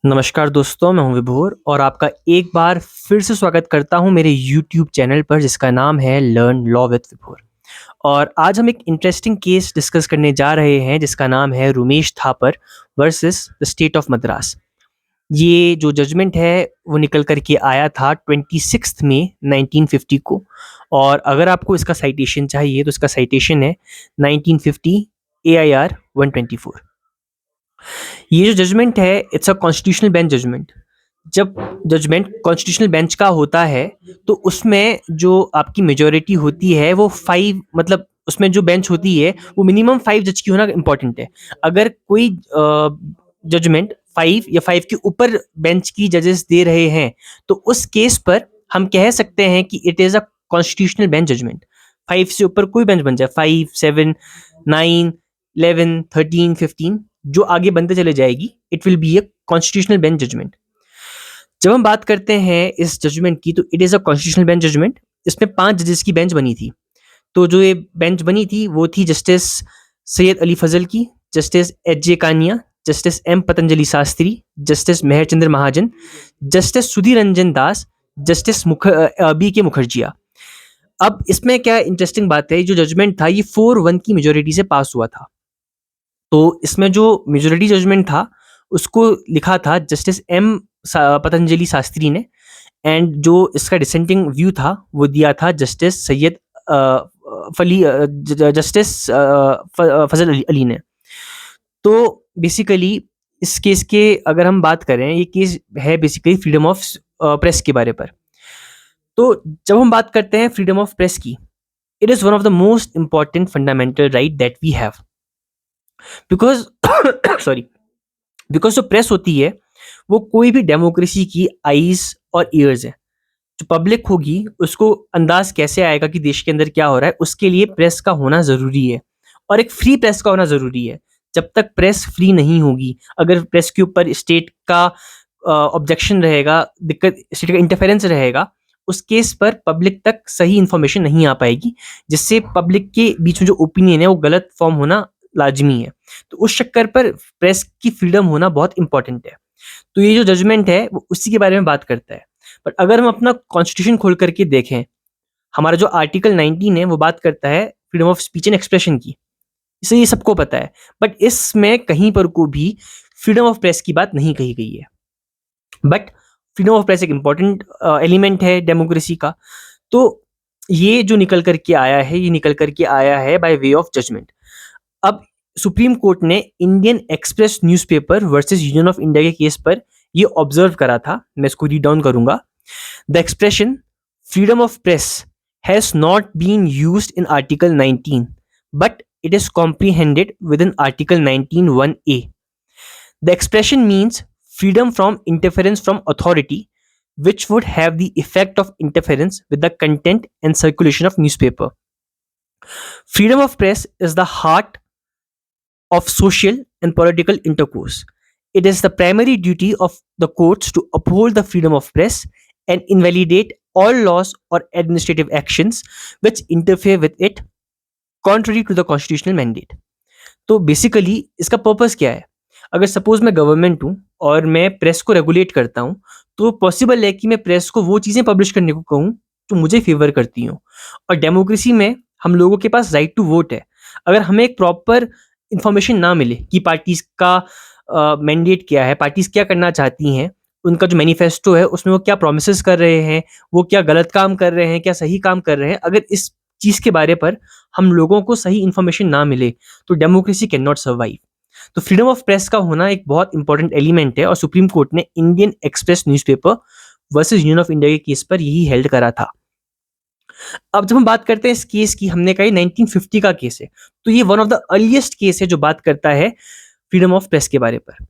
नमस्कार दोस्तों, मैं हूं विभोर और आपका एक बार फिर से स्वागत करता हूं मेरे यूट्यूब चैनल पर जिसका नाम है लर्न लॉ विद विभोर। और आज हम एक इंटरेस्टिंग केस डिस्कस करने जा रहे हैं जिसका नाम है Rumesh Thapar versus the state of Madras. ये जो जजमेंट है वो निकल कर के आया था 26 मई 1950 को। और अगर आपको इसका साइटेशन चाहिए तो इसका साइटेशन है 1950 AIR 124। ये जो जजमेंट है it's a constitutional bench judgment. जब जजमेंट कॉन्स्टिट्यूशनल बेंच का होता है तो उसमें जो आपकी मेजोरिटी होती है वो 5, मतलब उसमें जो बेंच होती है वो मिनिमम 5 जज की होना इम्पोर्टेंट है। अगर कोई जजमेंट 5 या 5 के ऊपर बेंच की जजेस दे रहे हैं तो उस केस पर हम कह सकते हैं कि it is a constitutional bench judgment. 5 से ऊपर कोई बेंच बन जाए, 5, 7, 9, 11, 13, 15 जो आगे बनते चले जाएगी, it will be a constitutional bench judgment. जब हम बात करते हैं इस जजमेंट की तो it is a constitutional bench judgment. इसमें 5 जजेस की बेंच बनी थी। तो जो ये बेंच बनी थी वो थी जस्टिस सैयद अली फजल की, justice H J Kania, justice M Patanjali Shastri, justice Mehrchandra Mahajan, justice Sudhir Ranjan Das, justice B K Mukherjea. अब इसमें क्या इंटरेस्टिंग बात है, जो जजमेंट था ये 4-1 की मेजोरिटी से पास हुआ था। तो इसमें जो मेजोरिटी जजमेंट था उसको लिखा था जस्टिस एम पतंजलि शास्त्री ने, एंड जो इसका डिसेंटिंग व्यू था वो दिया था जस्टिस सैयद जस्टिस फजल अली ने। तो बेसिकली इस केस के अगर हम बात करें, ये केस है बेसिकली फ्रीडम ऑफ प्रेस के बारे पर। तो जब हम बात करते हैं फ्रीडम ऑफ प्रेस की, it is one of the most important fundamental right that we have, because sorry, because जो प्रेस होती है वो कोई भी डेमोक्रेसी की आईज और ईयर्स है। जो पब्लिक होगी उसको अंदाज कैसे आएगा कि देश के अंदर क्या हो रहा है, उसके लिए प्रेस का होना ज़रूरी है और एक फ्री प्रेस का होना ज़रूरी है। जब तक प्रेस फ्री नहीं होगी, अगर प्रेस के ऊपर स्टेट का ऑब्जेक्शन रहेगा, दिक्कत स्टेट का इंटरफेरेंस रहेगा, उस केस पर पब्लिक तक सही इन्फॉर्मेशन नहीं आ पाएगी, जिससे पब्लिक के बीच में जो ओपिनियन है वो गलत फॉर्म होना लाजमी है। तो उस चक्कर पर प्रेस की फ्रीडम होना बहुत इंपॉर्टेंट है। तो ये जो जजमेंट है वो उसी के बारे में बात करता है। बट अगर हम अपना कॉन्स्टिट्यूशन खोल करके देखें, हमारा जो आर्टिकल 19 है वो बात करता है freedom of speech and expression की। इसे ये सबको पता है, बट इसमें कहीं पर को भी फ्रीडम ऑफ प्रेस की बात नहीं कही गई है। बट फ्रीडम ऑफ प्रेस एक इंपॉर्टेंट एलिमेंट है डेमोक्रेसी का। तो ये जो निकल करके आया है, ये निकल करके आया है बाय वे ऑफ जजमेंट। अब सुप्रीम कोर्ट ने Indian Express newspaper versus Union of India के केस पर ये ऑब्जर्व करा था। मैं इसको रीड डाउन करूंगा। The expression freedom of press has not been used in article 19 but it is comprehended within Article 19(1)(a). The expression means freedom from interference from authority, which would have the effect of interference with the content and circulation of newspaper. Freedom of press is the heart of social and political intercourse. It is the primary duty of the courts to uphold the freedom of press and invalidate all laws or administrative actions which interfere with it, contrary to the constitutional mandate. तो basically इसका purpose क्या है? अगर suppose मैं government हूँ और मैं press को रेगुलेट करता हूँ, तो पॉसिबल है कि मैं प्रेस को वो चीज़ें पब्लिश करने को कहूँ जो मुझे फेवर करती हूँ। और डेमोक्रेसी में हम लोगों के पास राइट टू वोट है। अगर हमें एक प्रॉपर इंफॉर्मेशन ना मिले कि पार्टीज का मैंडेट क्या है, पार्टीज क्या करना चाहती हैं, उनका जो मैनिफेस्टो है उसमें वो क्या प्रोमिसेस कर रहे हैं, वो क्या गलत काम कर रहे हैं, क्या सही काम कर रहे हैं, अगर इस चीज़ के बारे पर हम लोगों को सही इन्फॉर्मेशन ना मिले तो डेमोक्रेसी कैन नॉट सर्वाइव। तो फ्रीडम ऑफ प्रेस का होना एक बहुत इंपॉर्टेंट एलिमेंट है और सुप्रीम कोर्ट ने Indian Express newspaper versus Union of India के केस पर यही हेल्ड करा था। अब जब हम बात करते हैं इस केस की, हमने कहा 1950 का केस है, तो ये one of the earliest case है जो बात करता है फ्रीडम ऑफ प्रेस के बारे पर।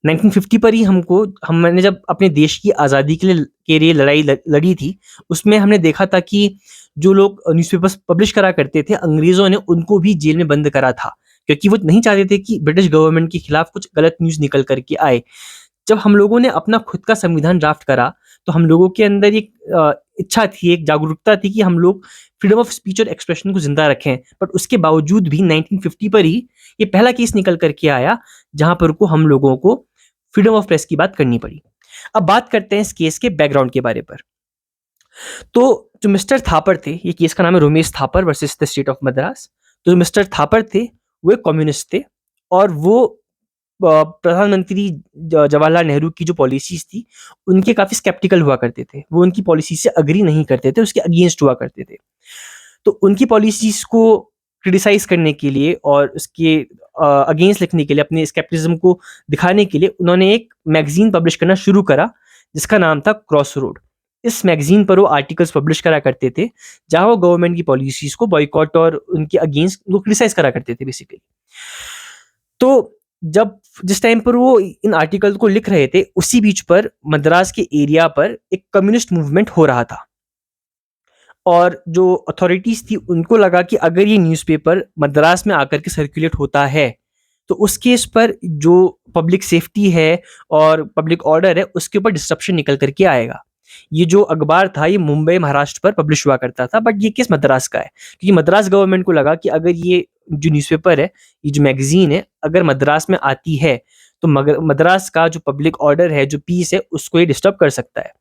1950 पर ही हमने जब अपने देश की आज़ादी के लिए लड़ाई लड़ी थी, उसमें हमने देखा था कि जो लोग न्यूज़पेपर्स पब्लिश करा करते थे, अंग्रेज़ों ने उनको भी जेल में बंद करा था, क्योंकि वो नहीं चाहते थे कि ब्रिटिश गवर्नमेंट के खिलाफ कुछ गलत न्यूज़ निकल करके आए। जब हम लोगों ने अपना खुद का संविधान ड्राफ्ट करा तो हम लोगों के अंदर एक इच्छा थी, एक जागरूकता थी कि हम लोग फ्रीडम ऑफ स्पीच और एक्सप्रेशन को जिंदा रखें। बट उसके बावजूद भी 1950 पर ही ये पहला केस निकल करके आया जहां पर को हम लोगों को फ्रीडम ऑफ प्रेस की बात करनी पड़ी। अब बात करते हैं इस केस के बैकग्राउंड के बारे पर। तो जो मिस्टर थापर थे, ये केस का नाम है Romesh Thapar versus the state of Madras. तो जो मिस्टर थापर थे, वो एक कम्युनिस्ट थे और वो प्रधानमंत्री जवाहरलाल नेहरू की जो पॉलिसीज थी, उनके काफ़ी स्केप्टिकल हुआ करते थे। वो उनकी पॉलिसी से एग्री नहीं करते थे, उसके अगेंस्ट हुआ करते थे। तो उनकी पॉलिसीज को क्रिटिसाइज़ करने के लिए और उसके अगेंस्ट लिखने के लिए, अपने स्केप्टिसिज्म को दिखाने के लिए उन्होंने एक मैगज़ीन पब्लिश करना शुरू करा, जिसका नाम था क्रॉसरोड। इस मैगज़ीन पर वो आर्टिकल्स पब्लिश करा करते थे, जहाँ वो गवर्नमेंट की पॉलिसीज़ को बॉयकॉट और उनके अगेंस्ट वो क्रिटिसाइज़ करा करते थे बेसिकली। तो जब जिस टाइम पर वो इन आर्टिकल को लिख रहे थे, उसी बीच पर मद्रास के एरिया पर एक कम्युनिस्ट मूवमेंट हो रहा था। और जो अथॉरिटीज़ थी, उनको लगा कि अगर ये न्यूज़पेपर मद्रास में आकर के सर्कुलेट होता है, तो उस केस पर जो पब्लिक सेफ्टी है और पब्लिक ऑर्डर है, उसके ऊपर डिस्रप्शन निकल कर के आएगा। ये जो अखबार था, ये मुंबई, महाराष्ट्र पर पब्लिश हुआ करता था, बट ये केस मद्रास का है। क्योंकि मद्रास गवर्नमेंट को लगा कि अगर ये जो न्यूज़पेपर है, ये जो मैगज़ीन है, अगर मद्रास में आती है, तो मद्रास का जो पब्लिक ऑर्डर है, जो पीस है, उसको ये डिस्टर्ब कर सकता है।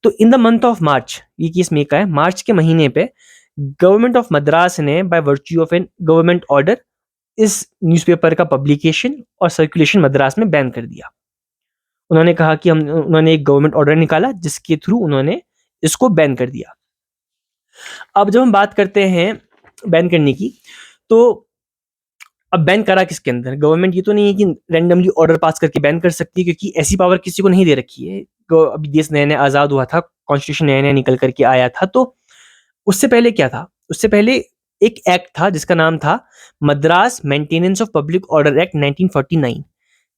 तो in the month of March, ये केस में का है, मार्च के महीने पे गवर्नमेंट ऑफ मद्रास ने by virtue of an government order इस न्यूज़पेपर का पब्लिकेशन और सर्कुलेशन मद्रास में बैन कर दिया। उन्होंने कहा कि उन्होंने एक गवर्नमेंट ऑर्डर निकाला, जिसके थ्रू उन्होंने इसको बैन कर दिया। अब जब हम बात करते हैं बैन करने की, तो अब बैन करा किसके अंदर? गवर्नमेंट ये तो नहीं है कि रैंडमली ऑर्डर पास करके बैन कर सकती है, क्योंकि ऐसी पावर किसी को नहीं दे रखी है। अभी देश नया-नया आज़ाद हुआ था, कॉन्स्टिट्यूशन नया-नया निकल कर के आया था, तो उससे पहले क्या था? उससे पहले एक एक्ट था जिसका नाम था Madras maintenance of public order act 1949,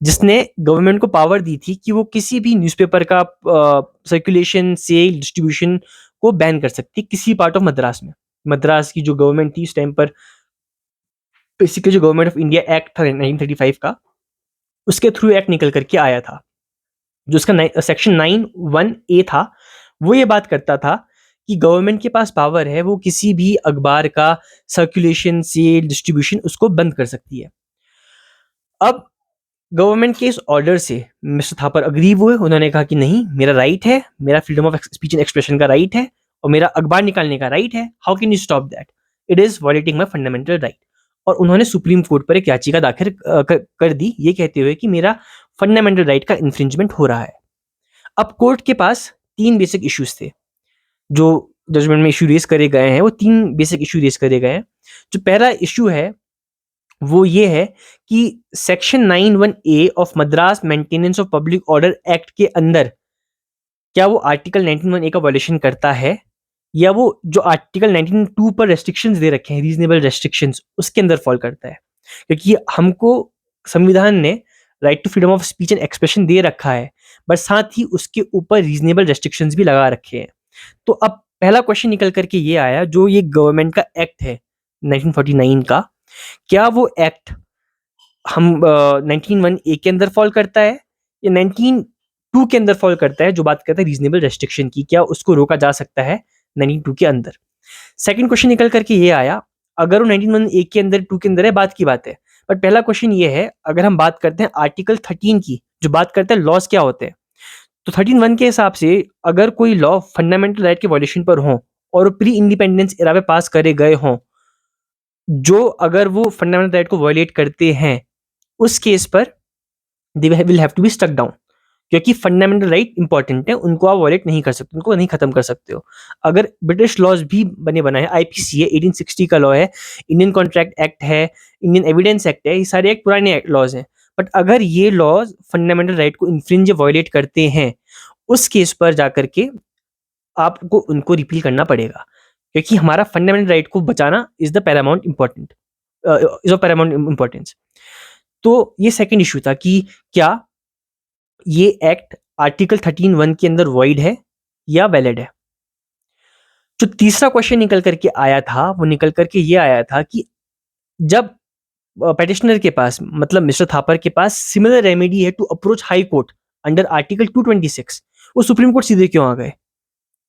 जिसने गवर्नमेंट को पावर दी थी कि वो किसी भी न्यूज़पेपर का सर्कुलेशन, सेल, डिस्ट्रीब्यूशन को बैन कर सकती है किसी पार्ट ऑफ मद्रास में। मद्रास की जो गवर्नमेंट थी उस टाइम पर, बेसिकली जो गवर्नमेंट ऑफ इंडिया एक्ट था 1935 का, उसके थ्रू एक्ट निकल करके आया था। जो उसका सेक्शन 9(1) ए था, वो ये बात करता था कि गवर्नमेंट के पास पावर है, वो किसी भी अखबार का सर्कुलेशन, सेल, डिस्ट्रीब्यूशन उसको बंद कर सकती है। अब गवर्नमेंट के इस ऑर्डर से मिस्टर थापर अग्री हुए। उन्होंने कहा कि नहीं, मेरा राइट है, मेरा freedom of speech and expression का राइट है और मेरा अखबार निकालने का राइट है। How can you stop that? It is violating my fundamental right. और उन्होंने सुप्रीम कोर्ट पर एक याचिका दाखिल कर दी, ये कहते हुए कि मेरा फंडामेंटल राइट का इन्फ्रिंजमेंट हो रहा है। अब कोर्ट के पास 3 बेसिक इश्यूज़ थे, जो जजमेंट में इश्यू रेज़ करे गए हैं, वो 3 बेसिक इश्यू रेज़ करे गए हैं। जो पहला इश्यू है, वो ये है कि section 9(1) A of Madras maintenance of public order act के अंदर क्या वो आर्टिकल 19(1) ए का वायलेशन करता है, या वो जो आर्टिकल 19(2) पर रेस्ट्रिक्शंस दे रखे हैं, रीजनेबल रेस्ट्रिक्शंस, उसके अंदर फॉल करता है। क्योंकि हमको संविधान ने right to freedom of speech and expression दे रखा है, बट साथ ही उसके ऊपर रीजनेबल रेस्ट्रिक्शंस भी लगा रखे हैं। तो अब पहला क्वेश्चन निकल करके ये आया, जो ये गवर्नमेंट का एक्ट है 1949 का, क्या वो एक्ट हम 19(1) ए के अंदर फॉल करता है या 19(2) के अंदर फॉल करता है, जो बात करता है रीजनेबल रेस्ट्रिक्शन की, क्या उसको रोका जा सकता है 19(2) के अंदर? सेकंड क्वेश्चन निकल करके ये आया, अगर वो 19(1) ए के अंदर, 2 के अंदर है, बात की बात है। बट पहला क्वेश्चन ये है, अगर हम बात करते हैं आर्टिकल 13 की, जो बात करता है लॉज क्या होते हैं, तो 13(1) के हिसाब से अगर कोई लॉ फंडामेंटल राइट के वायलेशन पर हो और प्री इंडिपेंडेंस एरा में पास करे गए हों, जो अगर वो फंडामेंटल राइट को वायलेट करते हैं, उस केस पर they will have to be stuck down, क्योंकि फंडामेंटल राइट इंपॉर्टेंट है, उनको आप वायलेट नहीं कर सकते, उनको नहीं खत्म कर सकते हो। अगर ब्रिटिश लॉज भी बने बनाए, आईपीसी है, 1860 का लॉ है, इंडियन कॉन्ट्रैक्ट एक्ट है, इंडियन एविडेंस एक्ट है, ये सारे एक पुराने लॉज हैं, बट अगर ये लॉज फंडामेंटल राइट को इन्फ्रिंज वायलेट करते हैं, उस केस पर जाकर के आपको उनको रिपील करना पड़ेगा, क्योंकि हमारा फंडामेंटल राइट को बचाना is the Paramount important, is of paramount importance. तो ये सेकंड इशू था कि क्या ये एक्ट आर्टिकल 13(1) के अंदर वॉइड है या वैलिड है। जो तीसरा क्वेश्चन निकल करके आया था, वो निकल करके ये आया था कि जब पेटिशनर के पास, मतलब मिस्टर थापर के पास सिमिलर रेमेडी है to approach High Court under article 226, वो सुप्रीम कोर्ट सीधे क्यों आ गए?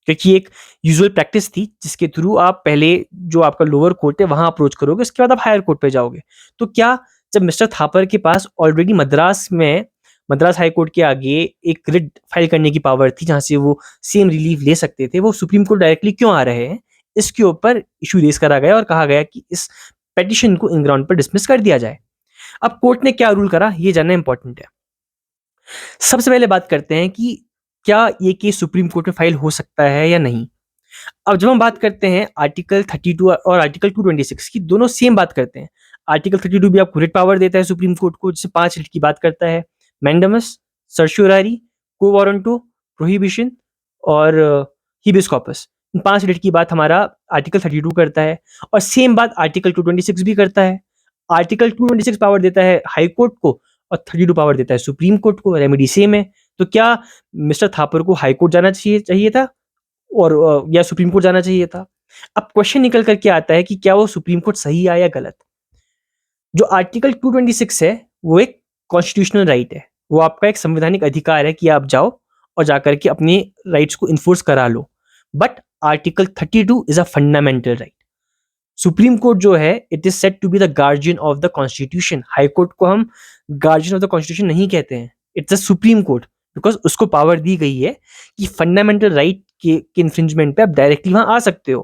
क्योंकि एक यूजुअल प्रैक्टिस थी जिसके थ्रू आप पहले जो आपका लोअर कोर्ट है वहां अप्रोच करोगे, उसके बाद आप हायर कोर्ट पे जाओगे। तो क्या जब मिस्टर थापर के पास ऑलरेडी मद्रास में मद्रास हाई कोर्ट के आगे एक रिट फाइल करने की पावर थी जहाँ से वो सेम रिलीफ ले सकते थे, वो सुप्रीम कोर्ट डायरेक्टली क्यों आ रहे हैं, इसके ऊपर इशू रेज करा गया और कहा गया कि इस पेटिशन को इन ग्राउंड पर डिसमिस कर दिया जाए। अब कोर्ट ने क्या रूल करा, ये जानना इंपॉर्टेंट है। सबसे पहले बात करते हैं कि क्या ये केस सुप्रीम कोर्ट में फाइल हो सकता है या नहीं। अब जब हम बात करते हैं आर्टिकल 32 और आर्टिकल 226 की, दोनों सेम बात करते हैं। आर्टिकल 32 भी आपको रिट पावर देता है सुप्रीम कोर्ट को, जिससे 5 रिट की बात करता है: मैंडमस, सर्शुरारी, को वारंटो, प्रोहिबिशन और हिबिस कॉर्पस। इन 5 रिट की बात हमारा आर्टिकल 32 करता है, और सेम बात आर्टिकल 226 भी करता है। आर्टिकल 226 पावर देता है हाई कोर्ट को और 32 पावर देता है सुप्रीम कोर्ट को, रेमेडी सेम है। तो क्या मिस्टर थापर को हाई कोर्ट जाना चाहिए था और या सुप्रीम कोर्ट जाना चाहिए था? अब क्वेश्चन निकल कर के आता है कि क्या वो सुप्रीम कोर्ट सही आया या गलत। जो आर्टिकल 226 है वो एक कॉन्स्टिट्यूशनल राइट है, वो आपका एक संवैधानिक अधिकार है कि आप जाओ और जाकर के अपने राइट्स को इन्फोर्स करा लो। But article 32 is a fundamental right. Supreme court जो है, it is said to be the guardian of the constitution. High court को हम गार्जियन ऑफ द कॉन्स्टिट्यूशन नहीं कहते हैं, it's a supreme court, because उसको पावर दी गई है कि फंडामेंटल राइट के इन्फ्रिंजमेंट पे आप डायरेक्टली वहां आ सकते हो,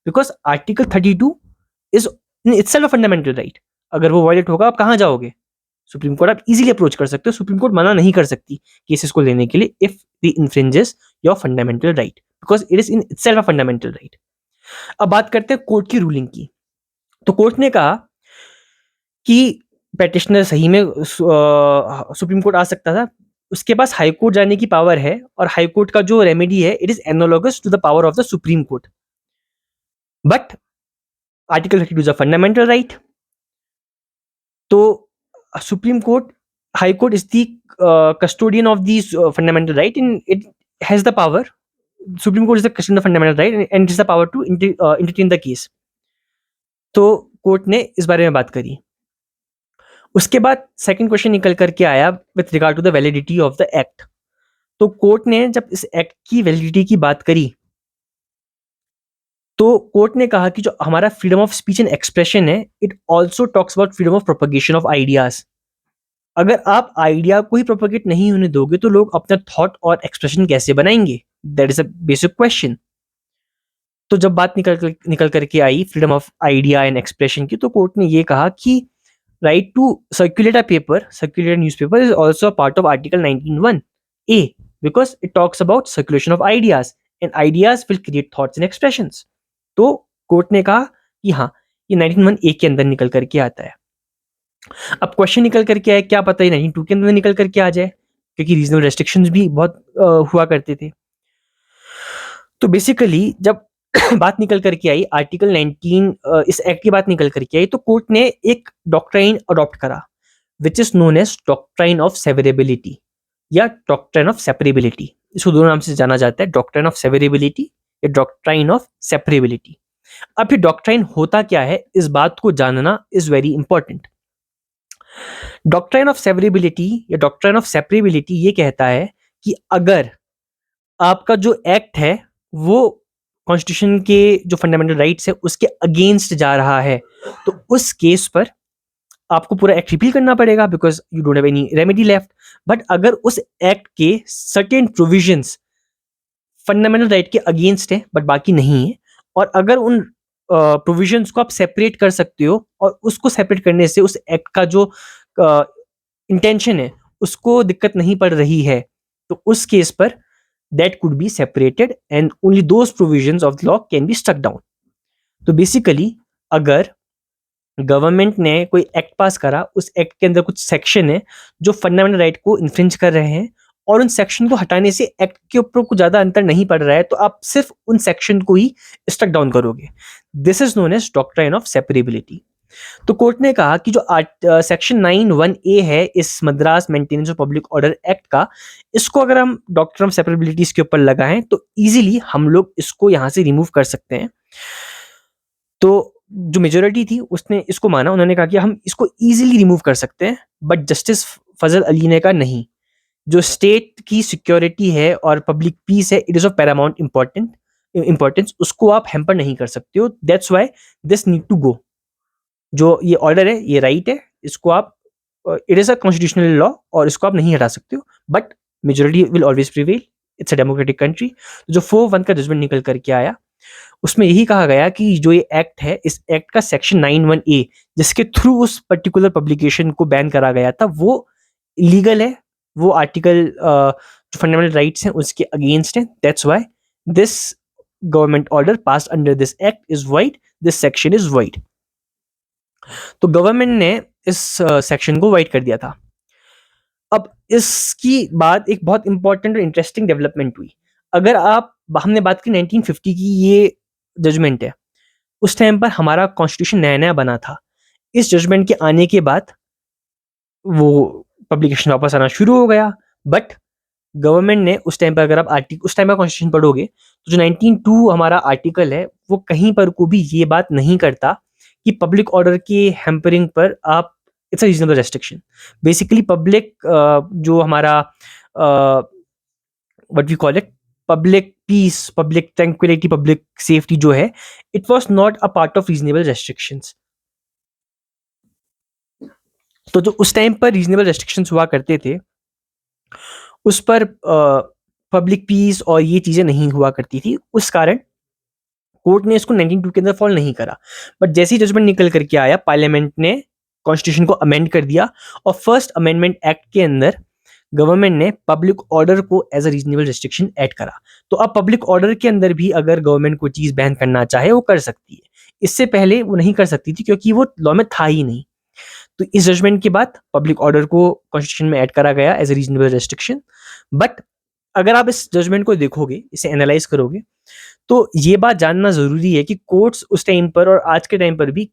because article 32 is in itself a fundamental right. अगर वो वायलेट होगा, आप कहाँ जाओगे? सुप्रीम कोर्ट आप इजीली अप्रोच कर सकते हो, सुप्रीम कोर्ट मना नहीं कर सकती केसेस को लेने के लिए if the infringes your fundamental right, because it is in itself a fundamental right. अब बात करते हैं कोर्ट की रूलिंग की। तो कोर्ट ने कहा कि पेटिशनर सही में सुप्रीम कोर्ट आ सकता था, उसके पास हाई कोर्ट जाने की पावर है, और हाई कोर्ट का जो रेमेडी है it is analogous to the power of the supreme court. But article 32 is a fundamental right. तो supreme court, high court is the custodian of these fundamental right, and it has the power. Supreme Court is the custodian of fundamental right, and it has the power to entertain the case. तो court ने इस बारे में बात करी। उसके बाद second question निकल करके आया with regard to the validity of the act. तो कोर्ट ने जब इस एक्ट की वैलिडिटी की बात करी, तो कोर्ट ने कहा कि जो हमारा freedom of speech and expression है, it also talks about freedom of propagation of ideas. अगर आप आइडिया को ही प्रोपगेट नहीं होने दोगे, तो लोग अपना थॉट और एक्सप्रेशन कैसे बनाएंगे? That is a basic question. तो जब बात निकल करके आई freedom of idea and expression की, तो कोर्ट ने ये कहा कि right to circulate a paper, circulate a newspaper is also a part of Article 19(1)(a), because it talks about circulation of ideas, and ideas will create thoughts and expressions. तो court ने कहा कि हाँ, ये 19(1)(a) के अंदर निकल करके आता है। अब क्वेश्चन निकल करके आया, क्या पता ये 19(2) के अंदर निकल करके आ जाए, क्योंकि रीजनल रेस्ट्रिक्शंस भी बहुत हुआ करते थे। तो बेसिकली जब बात निकल करके आई आर्टिकल 19, इस एक्ट की बात निकल करके आई, तो कोर्ट ने एक डॉक्ट्राइन अडॉप्ट करा which is known as doctrine of severability या डॉक्ट्राइन ऑफ सेपरेबिलिटी। इसको दोनों नाम से जाना जाता है, डॉक्ट्राइन ऑफ सेवरेबिलिटी या डॉक्ट्राइन ऑफ सेपरेबिलिटी। अब ये डॉक्ट्राइन होता क्या है, इस बात को जानना is very important. Doctrine of severability या डॉक्ट्राइन ऑफ सेपरेबिलिटी ये कहता है कि अगर आपका जो एक्ट है वो कॉन्स्टिट्यूशन के जो फंडामेंटल राइट्स है उसके अगेंस्ट जा रहा है, तो उस केस पर आपको पूरा एक्ट रिपील करना पड़ेगा, because you don't have any remedy left. But अगर उस एक्ट के सर्टेन प्रोविजंस फंडामेंटल राइट के अगेंस्ट है बट बाकी नहीं है, और अगर उन प्रोविजंस को आप सेपरेट कर सकते हो और उसको सेपरेट करने से उस एक्ट का जो इंटेंशन है उसको दिक्कत नहीं पड़ रही है, तो उस केस पर that could be separated and only those provisions of the law can be struck down. तो बेसिकली अगर गवर्नमेंट ने कोई एक्ट पास करा, उस एक्ट के अंदर कुछ सेक्शन है जो फंडामेंटल राइट को इन्फ्रिंज कर रहे हैं, और उन सेक्शन को हटाने से एक्ट के ऊपर कुछ ज्यादा अंतर नहीं पड़ रहा है, तो आप सिर्फ उन सेक्शन को ही स्ट्रक डाउन करोगे। This is known as doctrine of separability. तो कोर्ट ने कहा कि जो सेक्शन 9(1)(a) है इस Madras maintenance of public order act का, इसको अगर हम डॉक्ट्राइन ऑफ सेपरेबिलिटी के ऊपर लगाएं तो इजीली हम लोग इसको यहां से रिमूव कर सकते हैं। तो जो मेजोरिटी थी उसने इसको माना, उन्होंने कहा कि हम इसको इजीली रिमूव कर सकते हैं, बट जस्टिस फजल अली ने कहा नहीं, जो स्टेट की सिक्योरिटी है और पब्लिक पीस है, it is of paramount importance, उसको आप हैम्पर नहीं कर सकते हो। That's why this need to go. जो ये ऑर्डर है ये राइट है, इसको आप it is a constitutional law और इसको आप नहीं हटा सकते हो, but majority will always prevail, it's a democratic country. जो 4-1 का जजमेंट निकल करके आया, उसमें यही कहा गया कि जो ये एक्ट है, इस एक्ट का सेक्शन 91A जिसके थ्रू उस पर्टिकुलर पब्लिकेशन को बैन करा गया था, वो लीगल है। वो आर्टिकल जो फंडामेंटल राइट्स हैं उसके अगेंस्ट है। That's why this government order passed under this act is wide, this section is wide. तो गवर्नमेंट ने इस सेक्शन को वाइड कर दिया था। अब इसकी बाद एक बहुत इंपॉर्टेंट और इंटरेस्टिंग डेवलपमेंट हुई। अगर आप हमने बात की 1950 की, ये जजमेंट है। उस टाइम पर हमारा कॉन्स्टिट्यूशन नया-नया बना था। इस जजमेंट के आने के बाद वो पब्लिकेशन वापस आना शुरू हो गया। बट गवर्नमेंट ने उस टाइम पर, अगर आप उस टाइम का कॉन्स्टिट्यूशन पढ़ोगे, तो जो 19.2 हमारा आर्टिकल है, वो कहीं पर को भी ये बात नहीं करता कि पब्लिक ऑर्डर के हैम्परिंग पर आप, it's a reasonable restriction. Basically public जो हमारा what we call it, public peace, public tranquillity, public safety जो है, it was not a part of reasonable restrictions. तो जो उस टाइम पर रीजनेबल रेस्ट्रिक्शंस हुआ करते थे, उस पर पब्लिक पीस और ये चीज़ें नहीं हुआ करती थी। उस कारण कोर्ट ने इसको 19.2 के अंदर फॉल नहीं करा। बट जैसे ही जजमेंट निकल करके आया, पार्लियामेंट ने कॉन्स्टिट्यूशन को अमेंड कर दिया और फर्स्ट अमेंडमेंट एक्ट के अंदर गवर्नमेंट ने पब्लिक ऑर्डर को as a reasonable restriction add करा। तो अब पब्लिक ऑर्डर के अंदर भी अगर गवर्नमेंट कोई चीज़ बैन करना चाहे, वो कर सकती है। इससे पहले वो नहीं कर सकती थी क्योंकि वो लॉ में था ही नहीं। तो इस जजमेंट के बाद पब्लिक ऑर्डर को कॉन्स्टिट्यूशन में ऐड करा गया as a reasonable restriction. But अगर आप इस जजमेंट को देखोगे, इसे एनालाइज करोगे, तो ये बात जानना ज़रूरी है कि कोर्ट्स उस टाइम पर और आज के टाइम पर भी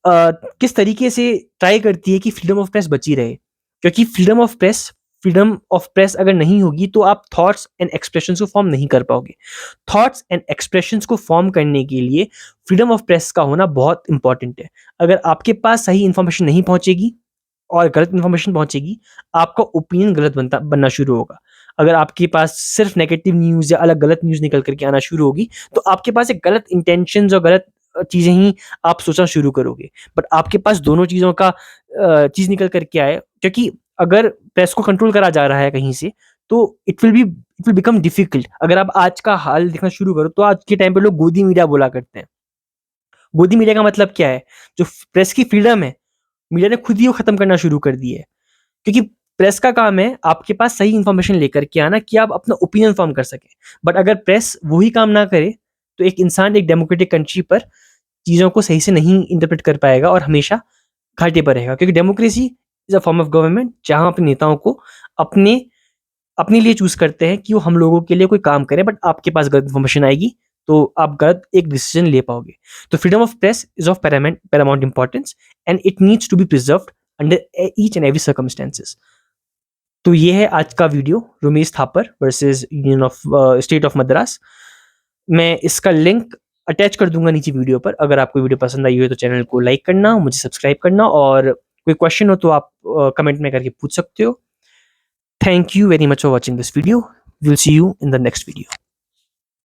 किस तरीके से ट्राई करती है कि फ्रीडम ऑफ प्रेस बची रहे। क्योंकि फ्रीडम ऑफ प्रेस अगर नहीं होगी, तो आप थॉट्स एंड एक्सप्रेशंस को फॉर्म नहीं कर पाओगे। थॉट्स एंड एक्सप्रेशंस को फॉर्म करने के लिए फ्रीडम ऑफ प्रेस का होना बहुत इंपॉर्टेंट है। अगर आपके पास सही इंफॉर्मेशन नहीं पहुंचेगी और गलत इंफॉर्मेशन पहुंचेगी, आपका ओपिनियन गलत बनना शुरू होगा। अगर आपके पास सिर्फ नेगेटिव न्यूज़ या अलग गलत न्यूज़ निकल करके आना शुरू होगी, तो आपके पास एक गलत इंटेंशंस और गलत चीज़ें ही आप सोचना शुरू करोगे। बट आपके पास दोनों चीज़ों का चीज़ निकल करके आए, क्योंकि अगर प्रेस को कंट्रोल करा जा रहा है कहीं से, तो इट विल बिकम डिफिकल्ट। अगर आप आज का हाल देखना शुरू करो, तो आज के टाइम पे लोग गोदी मीडिया बोला करते हैं। गोदी मीडिया का मतलब क्या है? जो प्रेस की फ्रीडम है, मीडिया ने खुद ही वो खत्म करना शुरू कर दी है। क्योंकि प्रेस का काम है आपके पास सही इंफॉर्मेशन लेकर के आना कि आप अपना ओपिनियन फॉर्म कर सकें। बट अगर प्रेस वही काम ना करे, तो एक इंसान एक डेमोक्रेटिक कंट्री पर चीज़ों को सही से नहीं इंटरप्रेट कर पाएगा और हमेशा घाटे पर रहेगा। क्योंकि democracy is a form of government जहाँ अपने नेताओं को अपने अपने लिए चूज़ करते हैं कि वो हम लोगों के लिए कोई काम करें, बट आपके पास गलत इन्फॉर्मेशन आएगी, तो आप गलत एक डिसीजन ले पाओगे। तो freedom of press is of paramount importance and it needs to be preserved under each and every circumstances. तो ये है आज का video, Ramesh Thapar versus Union of State of Madras. मैं इसका लिंक अटैच कर दूंगा नीचे वीडियो पर। अगर आपको वीडियो पसंद आई हो तो चैनल को लाइक करना, मुझे सब्सक्राइब करना, और कोई क्वेश्चन हो तो आप कमेंट में करके पूछ सकते हो। Thank you very much for watching this video. We'll see you in the next video.